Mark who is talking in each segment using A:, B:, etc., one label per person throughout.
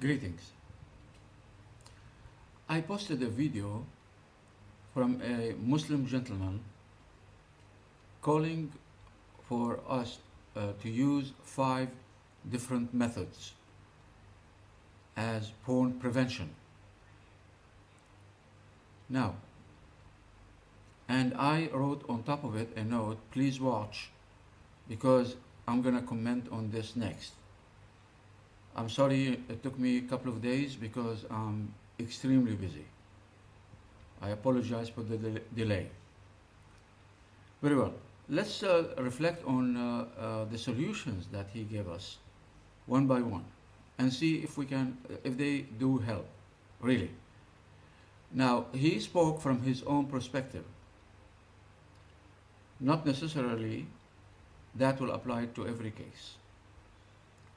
A: Greetings. I posted a video from a Muslim gentleman calling for us to use 5 different methods as porn prevention. Now, and I wrote on top of it a note, please watch, because I'm gonna comment on this next. I'm sorry it took me a couple of days because I'm extremely busy. I apologize for the delay. Very well. Let's reflect on the solutions that he gave us one by one and see if they do help, really. Now, he spoke from his own perspective. Not necessarily that will apply to every case.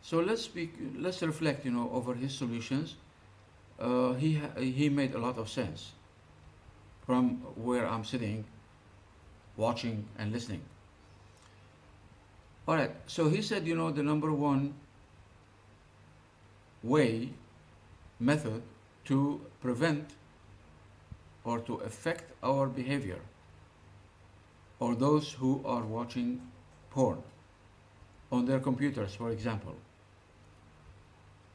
A: So let's reflect, over his solutions. He made a lot of sense from where I'm sitting, watching and listening. All right, so he said, the number one method to prevent or to affect our behavior or those who are watching porn on their computers, for example.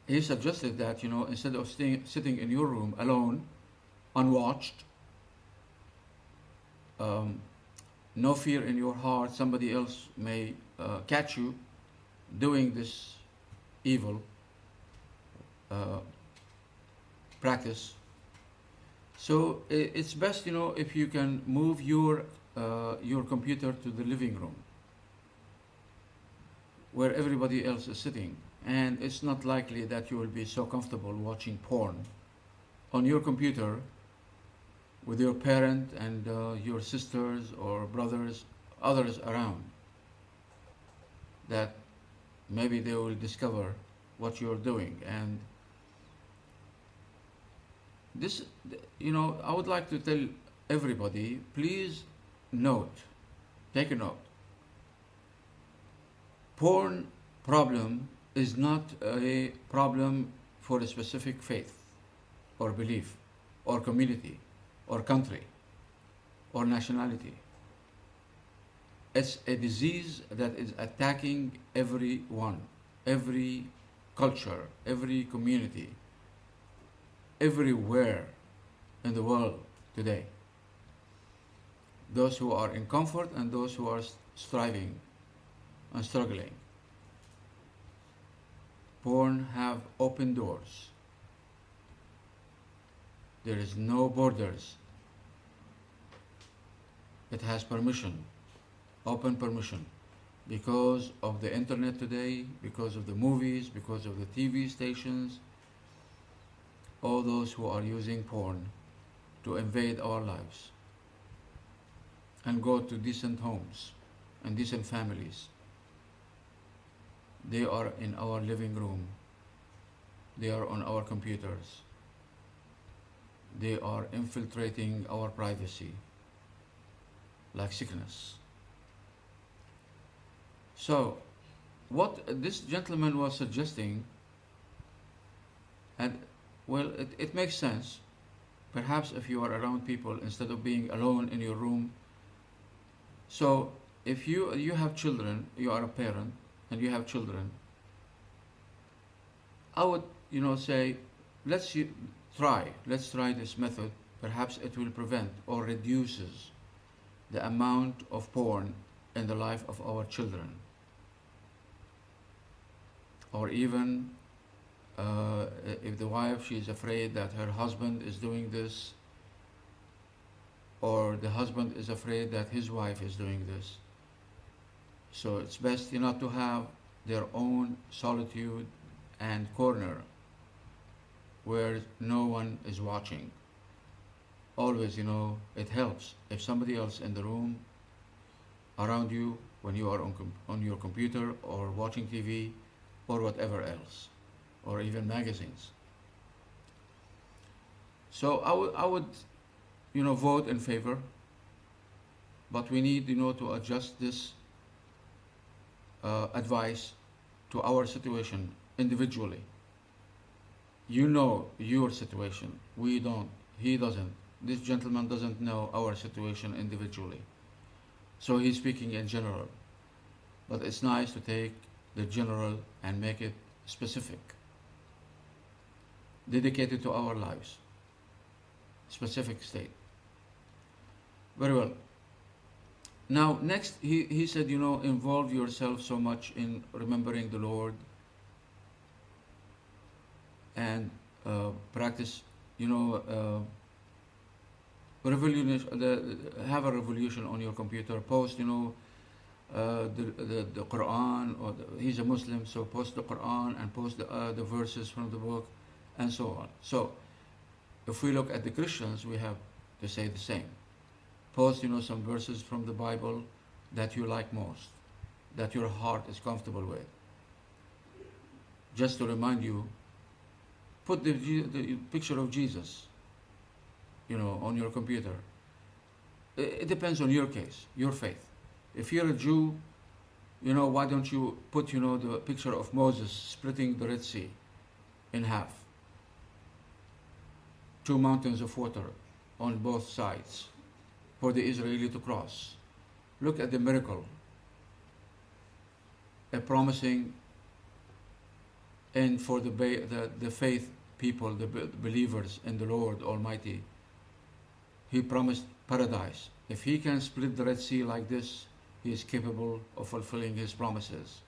A: He suggested that, instead of sitting in your room alone, unwatched, no fear in your heart, somebody else may catch you doing this evil practice. So it's best, if you can move your computer to the living room where everybody else is sitting, and it's not likely that you will be so comfortable watching porn on your computer with your parent and your sisters or brothers, others around, that maybe they will discover what you're doing. And this, I would like to tell everybody, please take a note. Porn problem is not a problem for a specific faith or belief or community or country or nationality. It's a disease that is attacking everyone, every culture, every community, everywhere in the world today. Those who are in comfort and those who are striving and struggling. Porn have open doors. There is no borders. It has permission, open permission, because of the internet today, because of the movies, because of the TV stations, all those who are using porn to invade our lives and go to decent homes and decent families. They are in our living room. They are on our computers. They are infiltrating our privacy like sickness. So, what this gentleman was suggesting, and well, it makes sense. Perhaps if you are around people instead of being alone in your room. So, if you have children, you are a parent, and you have children, I would, say, let's try this method. Perhaps it will prevent or reduces the amount of porn in the life of our children. Or even if the wife, she is afraid that her husband is doing this, or the husband is afraid that his wife is doing this. So it's best, to have their own solitude and corner where no one is watching. Always, it helps if somebody else in the room around you when you are on your computer or watching TV or whatever else, or even magazines. So I would, vote in favor, but we need, to adjust this advice to our situation individually. You know your situation. We don't. He doesn't. This gentleman doesn't know our situation individually. So he's speaking in general. But it's nice to take the general and make it specific, dedicated to our lives, specific state. Very well. Now, next, he said, involve yourself so much in remembering the Lord and practice, you know, have a revolution on your computer. Post, the Quran, or he's a Muslim, so post the Quran and post the verses from the book, and so on. So, if we look at the Christians, we have to say the same. Post, some verses from the Bible that you like most, that your heart is comfortable with. Just to remind you, put the picture of Jesus, on your computer. It depends on your case, your faith. If you're a Jew, why don't you put, the picture of Moses splitting the Red Sea in half? Two mountains of water on both sides for the Israeli to cross. Look at the miracle, a promising end for the faith people, the believers in the Lord Almighty. He promised paradise. If he can split the Red Sea like this, he is capable of fulfilling his promises.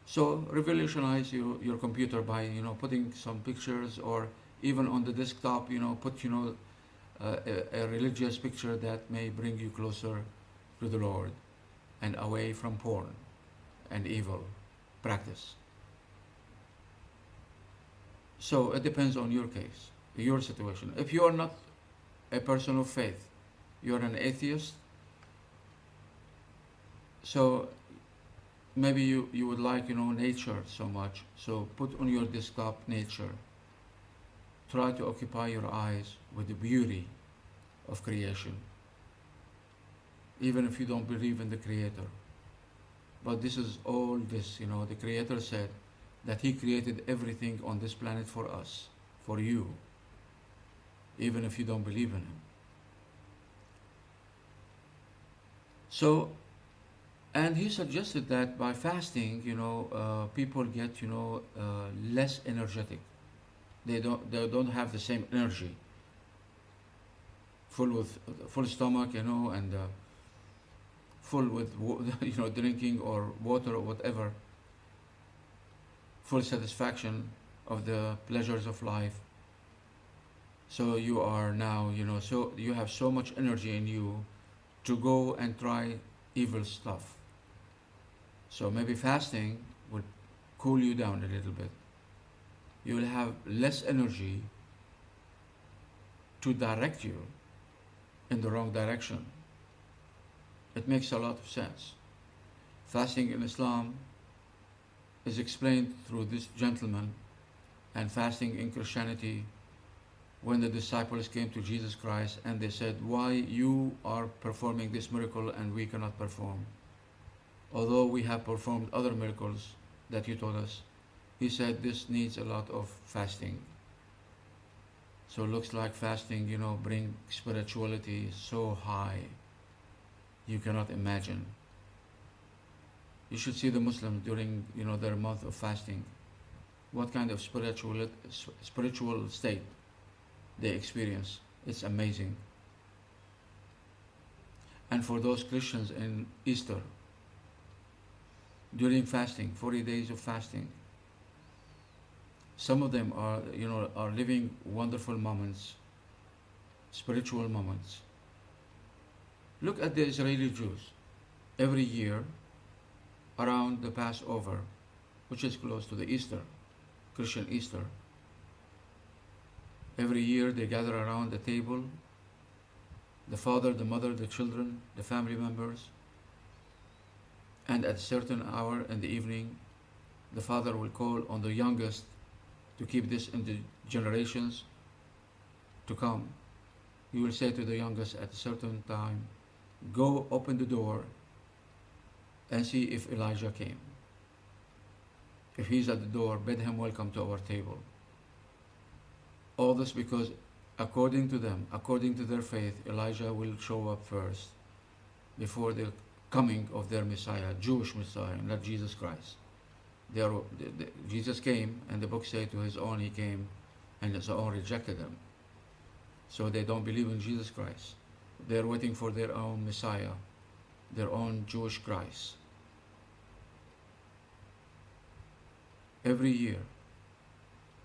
A: So revolutionize your computer by putting some pictures, or even on the desktop, put a religious picture that may bring you closer to the Lord and away from porn and evil practice. So it depends on your case, your situation. If you are not a person of faith, you are an atheist, so maybe you would like nature so much, so put on your desktop nature. Try to occupy your eyes with the beauty of creation, even if you don't believe in the Creator. But this is all this, the Creator said that He created everything on this planet for us, for you, even if you don't believe in Him. So, and He suggested that by fasting, people get, less energetic. They don't have the same energy. Full stomach, and full with drinking or water or whatever. Full satisfaction of the pleasures of life. So you are now, so you have so much energy in you to go and try evil stuff. So maybe fasting would cool you down a little bit. You will have less energy to direct you in the wrong direction. It makes a lot of sense. Fasting in Islam is explained through this gentleman, and fasting in Christianity, when the disciples came to Jesus Christ and they said, why you are performing this miracle and we cannot perform? Although we have performed other miracles that you taught us. He said this needs a lot of fasting. So it looks like fasting, bring spirituality so high you cannot imagine. You should see the Muslims during their month of fasting. What kind of spiritual state they experience. It's amazing. And for those Christians in Easter, during fasting, 40 days of fasting, some of them are living wonderful moments, spiritual moments. Look at the Israeli Jews. Every year, around the Passover, which is close to the Easter, Christian Easter, every year they gather around the table, the father, the mother, the children, the family members, and at a certain hour in the evening, the father will call on the youngest to keep this in the generations to come. He will say to the youngest at a certain time, go open the door and see if Elijah came. If he's at the door, bid him welcome to our table. All this because, according to them, according to their faith, Elijah will show up first before the coming of their Messiah, Jewish Messiah, not Jesus Christ. Jesus came, and the book says to his own he came, and his own rejected him. So they don't believe in Jesus Christ. They're waiting for their own Messiah, their own Jewish Christ. Every year,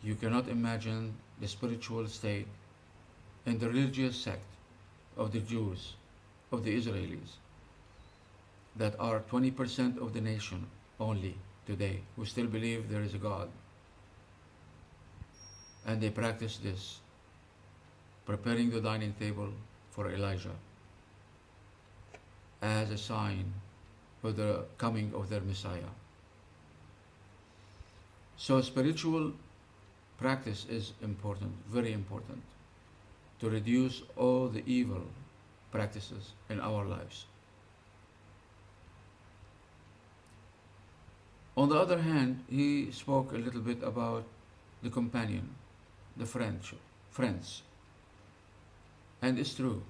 A: you cannot imagine the spiritual state and the religious sect of the Jews, of the Israelis, that are 20% of the nation only today, who still believe there is a God. And they practice this, preparing the dining table for Elijah as a sign for the coming of their Messiah. So spiritual practice is important, very important, to reduce all the evil practices in our lives. On the other hand, he spoke a little bit about the companion, the friends. And it's true,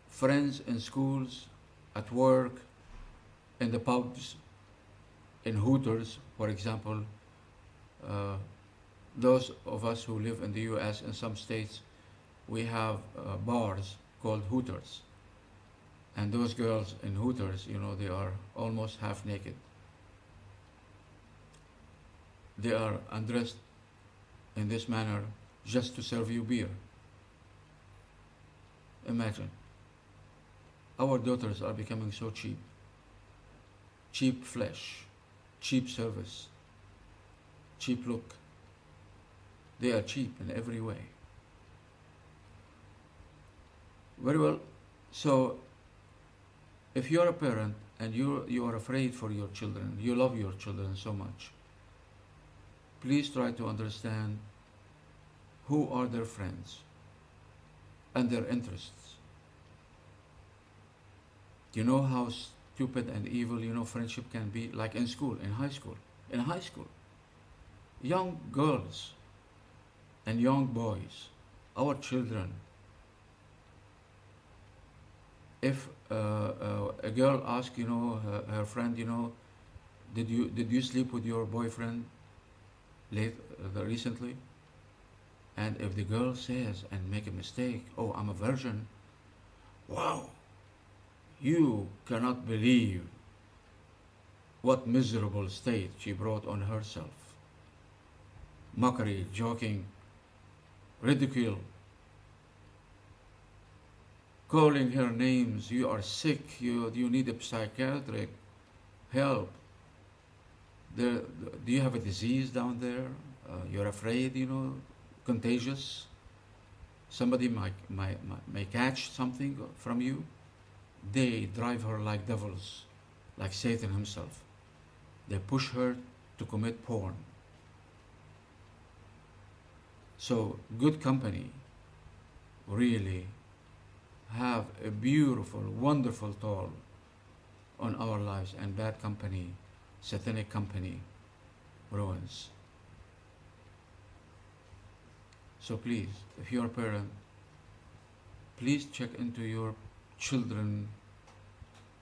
A: friends in schools, at work, in the pubs, in Hooters, for example. Those of us who live in the US, in some states, we have bars called Hooters. And those girls in Hooters, they are almost half naked. They are undressed in this manner just to serve you beer. Imagine. Our daughters are becoming so cheap. Cheap flesh, cheap service, cheap look. They are cheap in every way. Very well. So, if you are a parent and you are afraid for your children, you love your children so much, please try to understand who are their friends and their interests. You know how stupid and evil, friendship can be, like in school, in high school. In high school, young girls and young boys, our children, if a girl asks, her friend, did you sleep with your boyfriend recently? And if the girl says and make a mistake, oh, I'm a virgin, wow, you cannot believe what miserable state she brought on herself. Mockery, joking, ridicule, calling her names. You are sick, you need a psychiatric help. Do you have a disease down there? You're afraid, contagious. Somebody may catch something from you. They drive her like devils, like Satan himself. They push her to commit porn. So good company really have a beautiful, wonderful toll on our lives, and bad company, satanic company, ruins. So please, if you're a parent, please check into your children,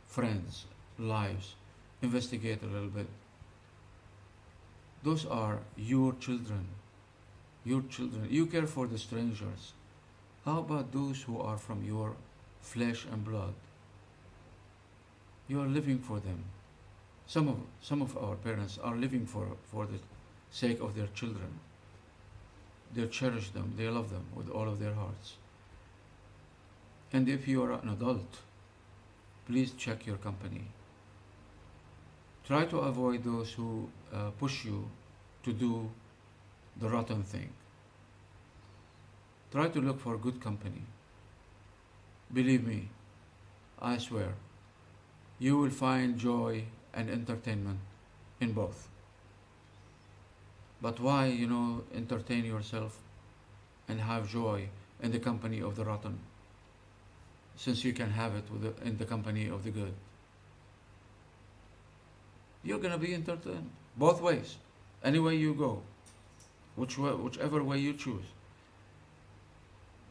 A: friends, lives. Investigate a little bit. Those are your children. Your children. You care for the strangers. How about those who are from your flesh and blood? You are living for them. Some of our parents are living for the sake of their children. They cherish them, they love them with all of their hearts. And if you are an adult, please check your company. Try to avoid those who push you to do the rotten thing. Try to look for good company. Believe me, I swear, you will find joy and entertainment in both. But why, entertain yourself and have joy in the company of the rotten, since you can have it in the company of the good? You're going to be entertained. both ways, any way you go, whichever way you choose.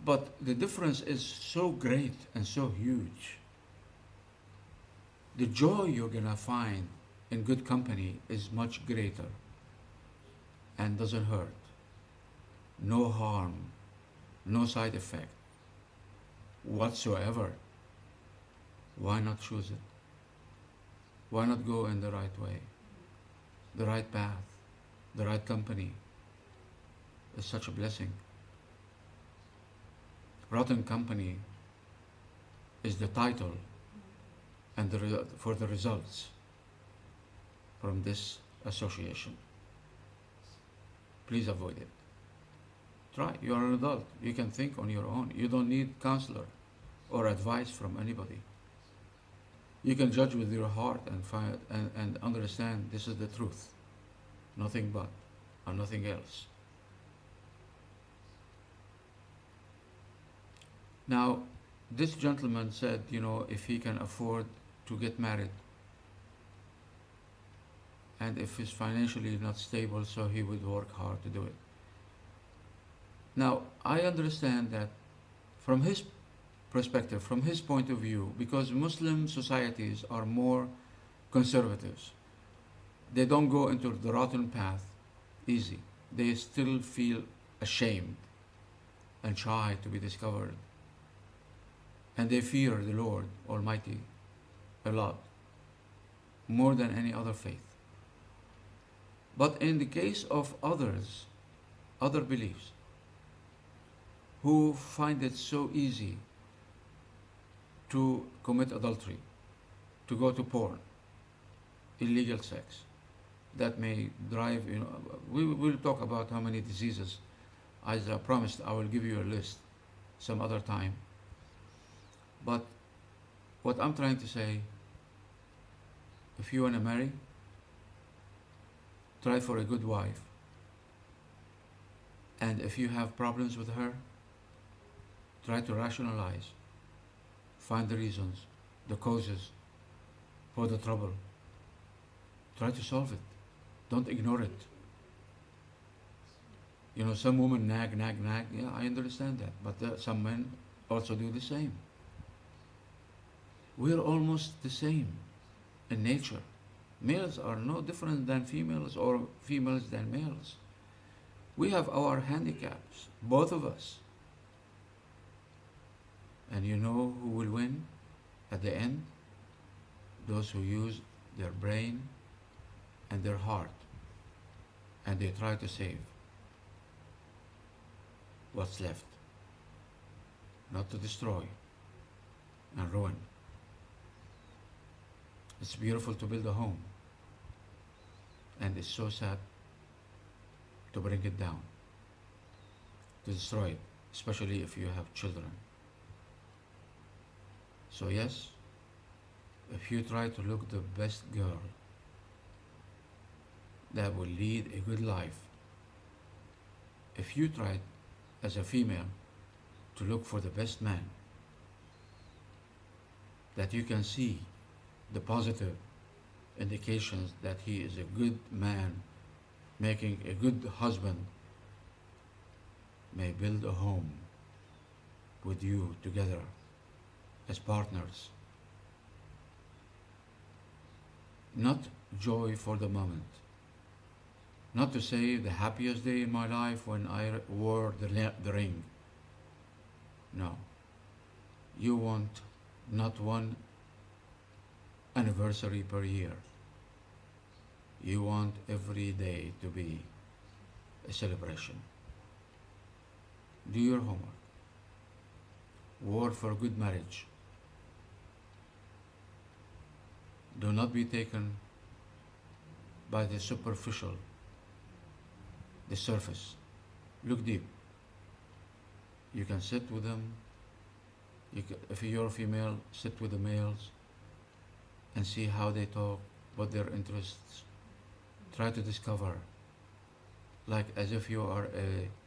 A: But the difference is so great and so huge. The joy you're gonna find in good company is much greater and doesn't hurt. No harm, no side effect whatsoever. Why not choose it? Why not go in the right way, the right path, the right company? It's such a blessing. Rotten Company is the title and for the results from this association. Please avoid it. Try. You are an adult. You can think on your own. You don't need counselor or advice from anybody. You can judge with your heart and find and understand this is the truth, nothing but, or nothing else. Now, this gentleman said, if he can afford to get married, and if he's financially not stable, so he would work hard to do it. Now, I understand that from his perspective, from his point of view, because Muslim societies are more conservatives. They don't go into the rotten path easy. They still feel ashamed and shy to be discovered. And they fear the Lord Almighty a lot, more than any other faith. But in the case of others, other beliefs, who find it so easy to commit adultery, to go to porn, illegal sex, that may drive, we will talk about how many diseases. As I promised, I will give you a list some other time. But what I'm trying to say, if you want to marry, try for a good wife. And if you have problems with her, try to rationalize, find the reasons, the causes for the trouble. Try to solve it. Don't ignore it. Some women nag. Yeah, I understand that. But some men also do the same. We're almost the same in nature. Males are no different than females or females than males. We have our handicaps, both of us. And you know who will win at the end? Those who use their brain and their heart, and they try to save what's left, not to destroy and ruin. It's beautiful to build a home, and it's so sad to bring it down, to destroy it, especially if you have children. So yes, if you try to look the best girl that will lead a good life, if you try as a female to look for the best man, that you can see the positive indications that he is a good man, making a good husband, may build a home with you together as partners. Not joy for the moment. Not to say the happiest day in my life when I wore the ring. No. You want not one anniversary per year. You want every day to be a celebration. Do your homework. Work for a good marriage. Do not be taken by the superficial, the surface. Look deep. You can sit with them. If you're a female, sit with the males and see how they talk, what their interests. Try to discover, like as if you are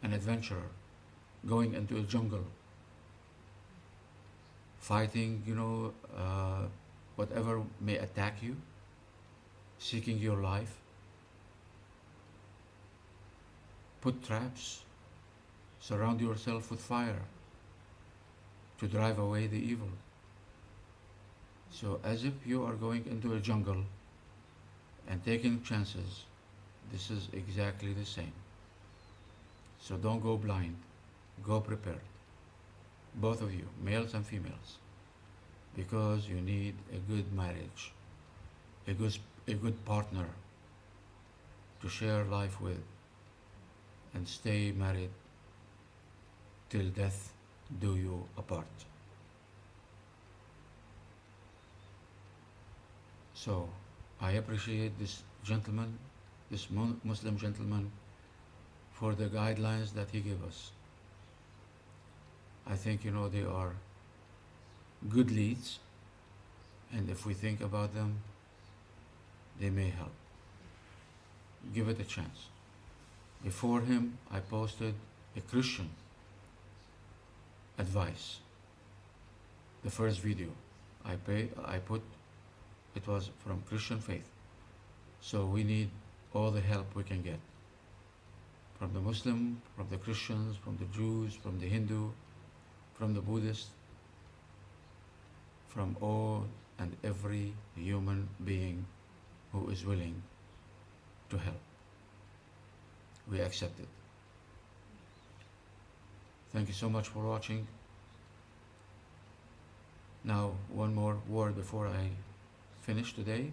A: an adventurer going into a jungle, fighting, whatever may attack you, seeking your life. put traps, surround yourself with fire to drive away the evil. So, as if you are going into a jungle and taking chances, this is exactly the same. So, don't go blind, go prepared. Both of you, males and females, because you need a good marriage, a good, a good partner to share life with and stay married till death do you apart. So I appreciate this gentleman, this Muslim gentleman, for the guidelines that he gave us. I think they are good leads, and if we think about them, they may help. Give it a chance. Before him, I posted a Christian advice. The first video I put, it was from Christian faith. So we need all the help we can get. From the Muslim, from the Christians, from the Jews, from the Hindu, from the Buddhist, from all and every human being who is willing to help. We accept it. Thank you so much for watching. Now, one more word before I finish today.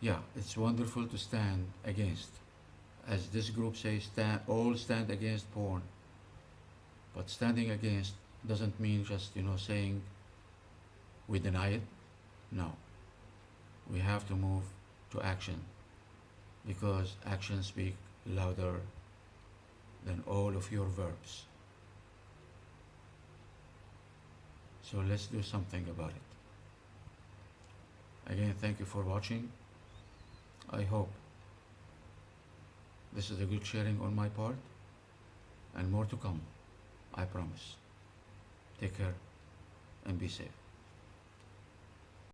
A: Yeah, it's wonderful to stand against, as this group says, all stand against porn. But standing against doesn't mean just, saying we deny it. No. We have to move to action, because actions speak louder than all of your verbs. So let's do something about it. Again, thank you for watching. I hope this is a good sharing on my part, and more to come, I promise. Take care and be safe.